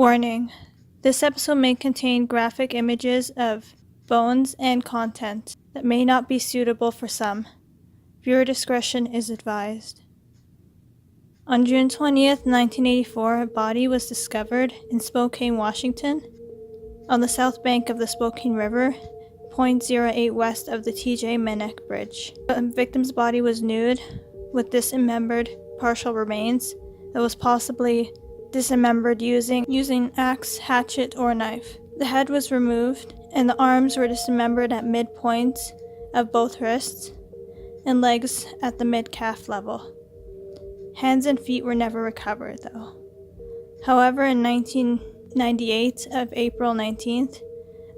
Warning: this episode may contain graphic images of bones and content that may not be suitable for some. Viewer discretion is advised. On June 20th, 1984, a body was discovered in Spokane, Washington, on the south bank of the Spokane River, 0.08 west of the T.J. Minnick Bridge. The victim's body was nude, with dismembered partial remains that was possibly dismembered using axe, hatchet, or knife. The head was removed, and the arms were dismembered at midpoints of both wrists, and legs at the mid-calf level. Hands and feet were never recovered, though. However, in 1998 of April 19th,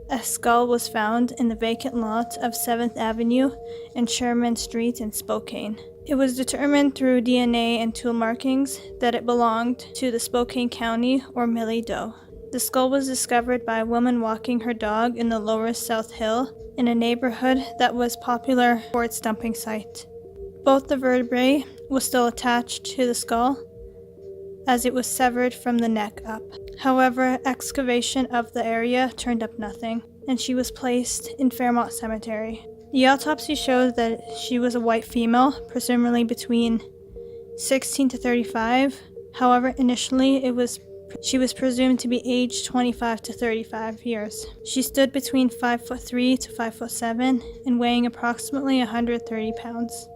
a skull was found in the vacant lot of 7th Avenue and Sherman Street in Spokane. It was determined through DNA and tool markings that it belonged to the Spokane County or Millie Doe. The skull was discovered by a woman walking her dog in the lower South Hill in a neighborhood that was popular for its dumping site. Both the vertebrae were still attached to the skull, as it was severed from the neck up. However, excavation of the area turned up nothing, and she was placed in Fairmont Cemetery. The autopsy showed that she was a white female, presumably between 16 to 35. However, initially she was presumed to be aged 25 to 35 years. She stood between 5'3" to 5'7" and weighing approximately 130 pounds.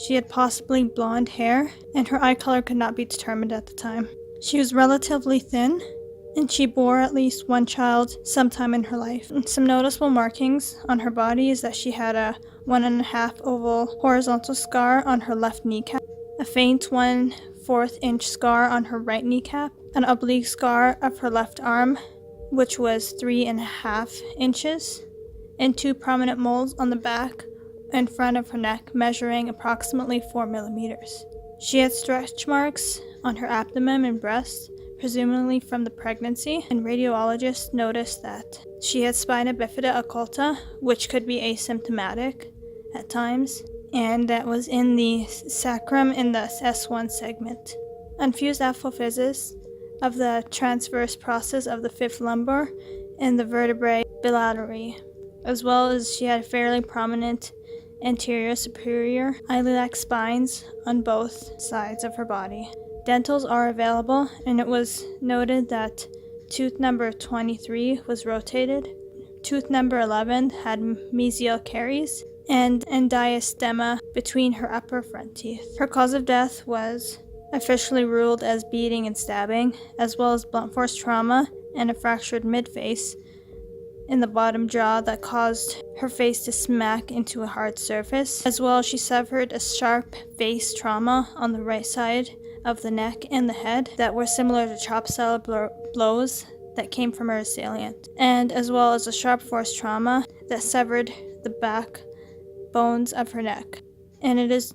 She had possibly blonde hair, and her eye color could not be determined at the time. She was relatively thin, and she bore at least one child sometime in her life. And some noticeable markings on her body is that she had a 1.5 oval horizontal scar on her left kneecap, a faint 1/4 inch scar on her right kneecap, an oblique scar of her left arm, which was 3.5 inches, and 2 prominent moles on the back in front of her neck, measuring approximately 4 millimeters. She had stretch marks on her abdomen and breast, presumably from the pregnancy, and radiologists noticed that she had spina bifida occulta, which could be asymptomatic at times, and that was in the sacrum in the S1 segment. Unfused apophysis of the transverse process of the fifth lumbar and the vertebrae bilaterally, as well as she had fairly prominent anterior superior iliac spines on both sides of her body. Dentals are available, and it was noted that tooth number 23 was rotated. Tooth number 11 had mesial caries and diastema between her upper front teeth. Her cause of death was officially ruled as beating and stabbing, as well as blunt force trauma and a fractured midface in the bottom jaw that caused her face to smack into a hard surface. As well, she suffered a sharp face trauma on the right side of the neck and the head that were similar to chop-style blows that came from her assailant, and as well as a sharp force trauma that severed the back bones of her neck. And it is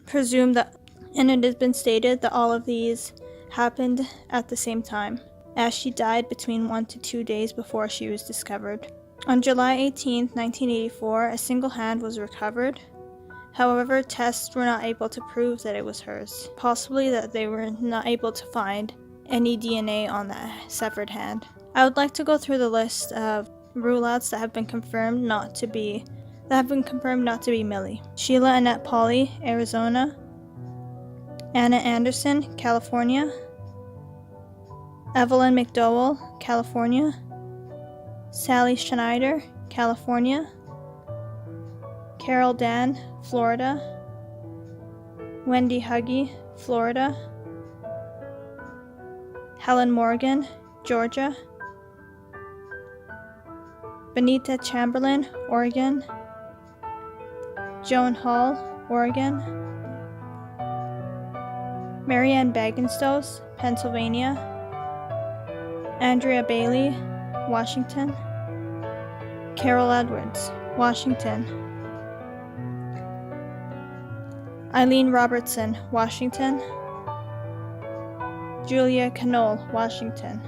presumed that, and it has been stated that all of these happened at the same time, as she died between 1 to 2 days before she was discovered. On July 18, 1984, a single hand was recovered. However, tests were not able to prove that it was hers, possibly that they were not able to find any DNA on that severed hand. I would like to go through the list of rule-outs that have been confirmed not to be Millie. Sheila Annette Pauley, Arizona. Anna Anderson, California. Evelyn McDowell, California. Sally Schneider, California. Carol Dan, Florida. Wendy Huggy, Florida. Helen Morgan, Georgia. Benita Chamberlain, Oregon. Joan Hall, Oregon. Marianne Bagenstos, Pennsylvania. Andrea Bailey, Washington. Carol Edwards, Washington. Eileen Robertson, Washington. Julia Canole, Washington.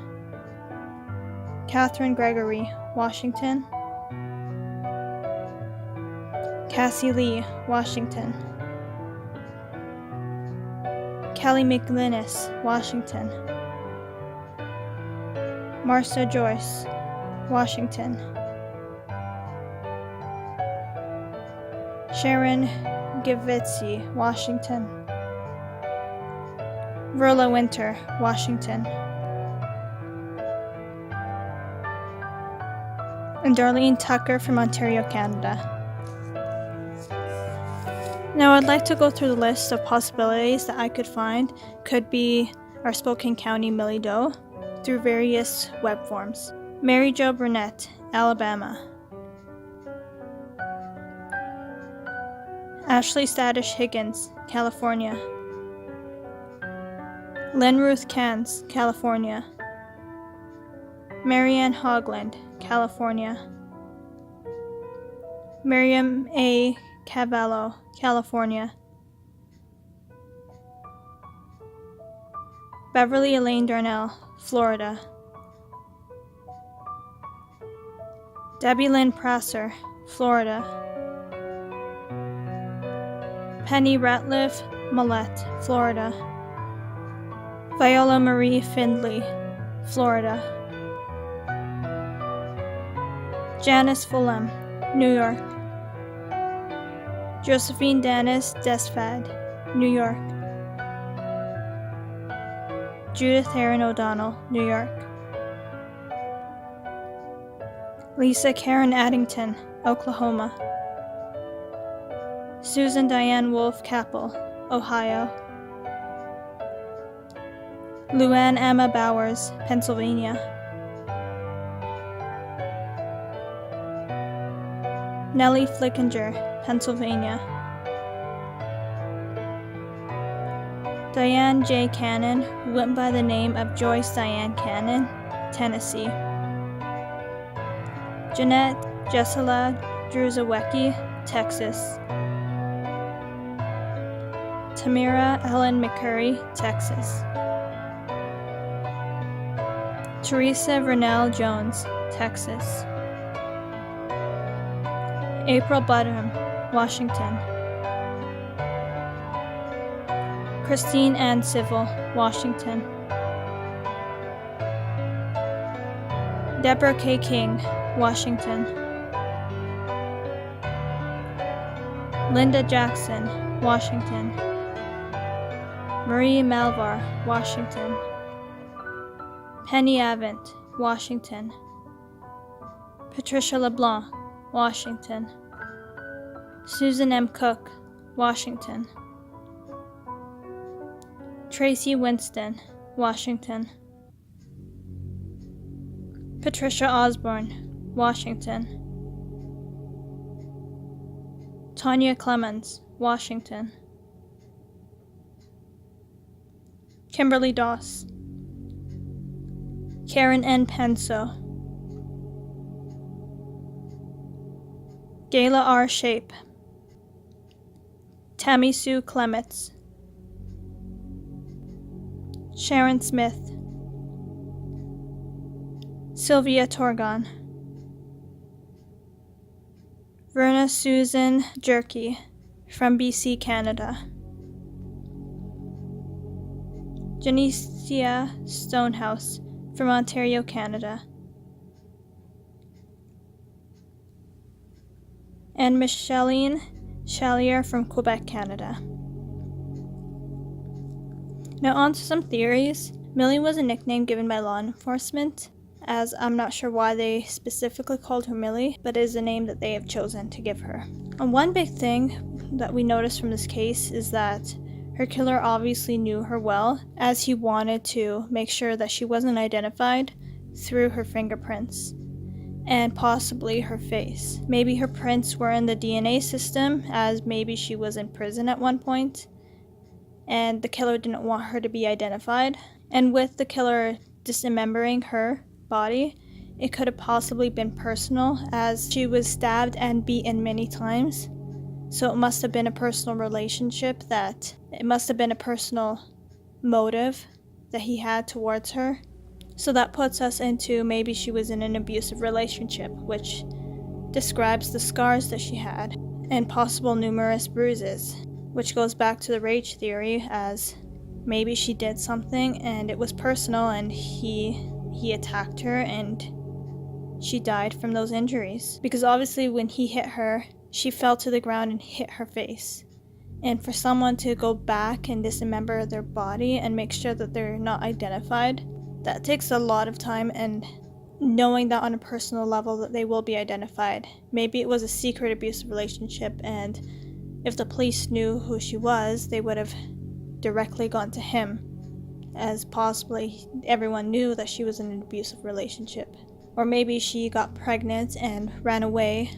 Catherine Gregory, Washington. Cassie Lee, Washington. Kelly McLinnis, Washington. Marcia Joyce, Washington. Sharon Givitzi, Washington. Verla Winter, Washington. And Darlene Tucker from Ontario, Canada. Now I'd like to go through the list of possibilities that I could find could be our Spokane County Millie Doe through various web forms. Mary Jo Burnett, Alabama. Ashley Stadish Higgins, California. Lynn Ruth Cans, California. Marianne Hogland, California. Miriam A. Cavallo, California. Beverly Elaine Darnell, Florida. Debbie Lynn Prasser, Florida. Penny Ratliff Millette, Florida. Viola Marie Findley, Florida. Janice Fulham, New York. Josephine Dennis Desfad, New York. Judith Erin O'Donnell, New York. Lisa Karen Addington, Oklahoma. Susan Diane Wolf Capel, Ohio. Luann Emma Bowers, Pennsylvania. Nellie Flickinger, Pennsylvania. Diane J. Cannon, who went by the name of Joyce Diane Cannon, Tennessee. Jeanette Jessela Druzawecki, Texas. Tamira Ellen McCurry, Texas. Teresa Vernell Jones, Texas. April Budham, Washington. Christine Ann Civil, Washington. Deborah K. King, Washington. Linda Jackson, Washington. Marie Malvar, Washington. Penny Avent, Washington. Patricia LeBlanc, Washington. Susan M. Cook, Washington. Tracy Winston, Washington. Patricia Osborne, Washington. Tanya Clemens, Washington. Kimberly Doss. Karen N. Penso. Gayla R. Shape. Tammy Sue Clements. Sharon Smith. Sylvia Torgon. Verna Susan Jerky from BC, Canada. Janicia Stonehouse from Ontario, Canada. And Micheline Chalier from Quebec, Canada. Now on to some theories. Millie was a nickname given by law enforcement, as I'm not sure why they specifically called her Millie, but it is a name that they have chosen to give her. And one big thing that we noticed from this case is that her killer obviously knew her well, as he wanted to make sure that she wasn't identified through her fingerprints and possibly her face. Maybe her prints were in the DNA system, as maybe she was in prison at one point and the killer didn't want her to be identified. And with the killer dismembering her body, it could have possibly been personal, as she was stabbed and beaten many times. So it must have been a personal relationship, that it must have been a personal motive that he had towards her. So that puts us into maybe she was in an abusive relationship, which describes the scars that she had and possible numerous bruises, which goes back to the rage theory, as maybe she did something and it was personal and he he attacked her and she died from those injuries. Because obviously when he hit her, she fell to the ground and hit her face. And for someone to go back and dismember their body and make sure that they're not identified, that takes a lot of time, and knowing that on a personal level that they will be identified. Maybe it was a secret abusive relationship, and if the police knew who she was, they would have directly gone to him, as possibly everyone knew that she was in an abusive relationship. Or maybe she got pregnant and ran away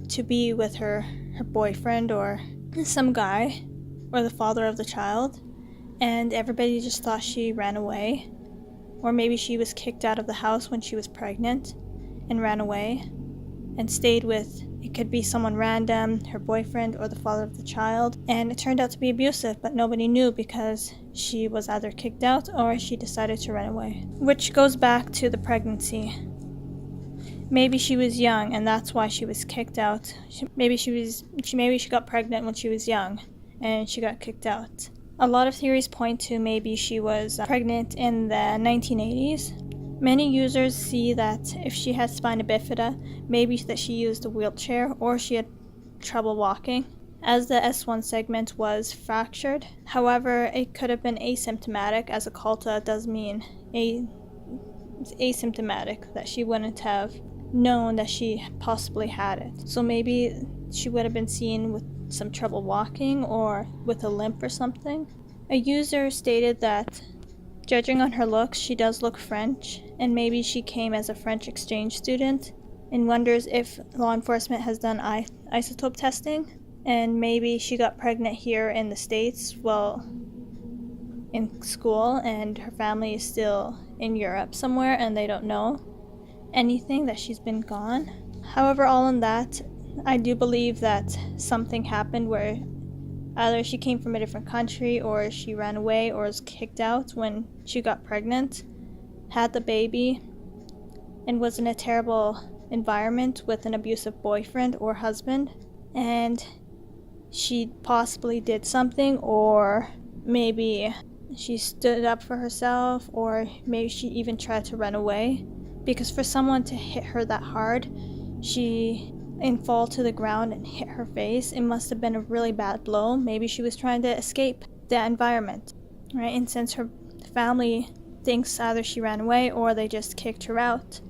to be with her boyfriend or some guy, or the father of the child, and everybody just thought she ran away. Or maybe she was kicked out of the house when she was pregnant and ran away and stayed with, it could be someone random, her boyfriend or the father of the child, and it turned out to be abusive, but nobody knew because she was either kicked out or she decided to run away. Which goes back to the pregnancy. Maybe she was young and that's why she was kicked out. Maybe she got pregnant when she was young and she got kicked out. A lot of theories point to maybe she was pregnant in the 1980s. Many users see that if she had spina bifida, maybe that she used a wheelchair or she had trouble walking, as the S1 segment was fractured. However, it could have been asymptomatic, as occulta does mean asymptomatic, that she wouldn't have known that she possibly had it. So maybe she would have been seen with some trouble walking or with a limp or something. A user stated that, judging on her looks, she does look French, and maybe she came as a French exchange student and wonders if law enforcement has done isotope testing, and maybe she got pregnant here in the States while in school and her family is still in Europe somewhere and they don't know anything, that she's been gone. However, all in that, I do believe that something happened where either she came from a different country or she ran away or was kicked out when she got pregnant, had the baby, and was in a terrible environment with an abusive boyfriend or husband, and she possibly did something, or maybe she stood up for herself, or maybe she even tried to run away. Because for someone to hit her that hard, and fall to the ground and hit her face, it must have been a really bad blow. Maybe she was trying to escape that environment, right? And since her family thinks either she ran away or they just kicked her out,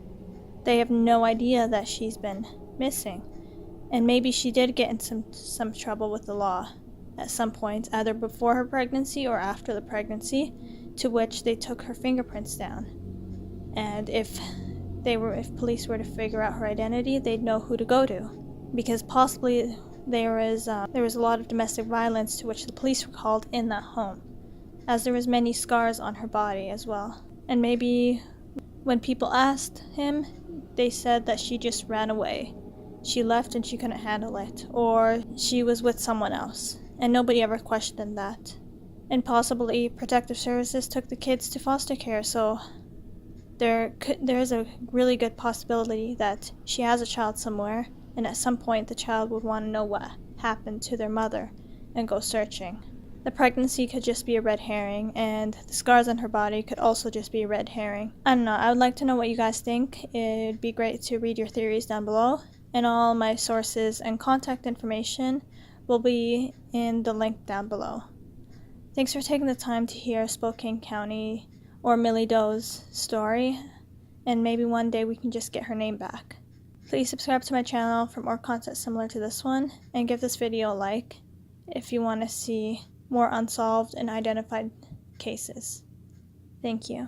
they have no idea that she's been missing. And maybe she did get in some trouble with the law at some point, either before her pregnancy or after the pregnancy, to which they took her fingerprints down. And if police were to figure out her identity, they'd know who to go to, because possibly there was a lot of domestic violence to which the police were called in that home, as there was many scars on her body as well. And maybe when people asked him, they said that she just ran away. She left and she couldn't handle it, or she was with someone else, and nobody ever questioned that. And possibly protective services took the kids to foster care, so there is a really good possibility that she has a child somewhere, and at some point the child would want to know what happened to their mother and go searching. The pregnancy could just be a red herring, and the scars on her body could also just be a red herring. I don't know, I would like to know what you guys think. It'd be great to read your theories down below, and all my sources and contact information will be in the link down below. Thanks for taking the time to hear Spokane County or Millie Doe's story, and maybe one day we can just get her name back. Please subscribe to my channel for more content similar to this one, and give this video a like if you want to see more unsolved and identified cases. Thank you.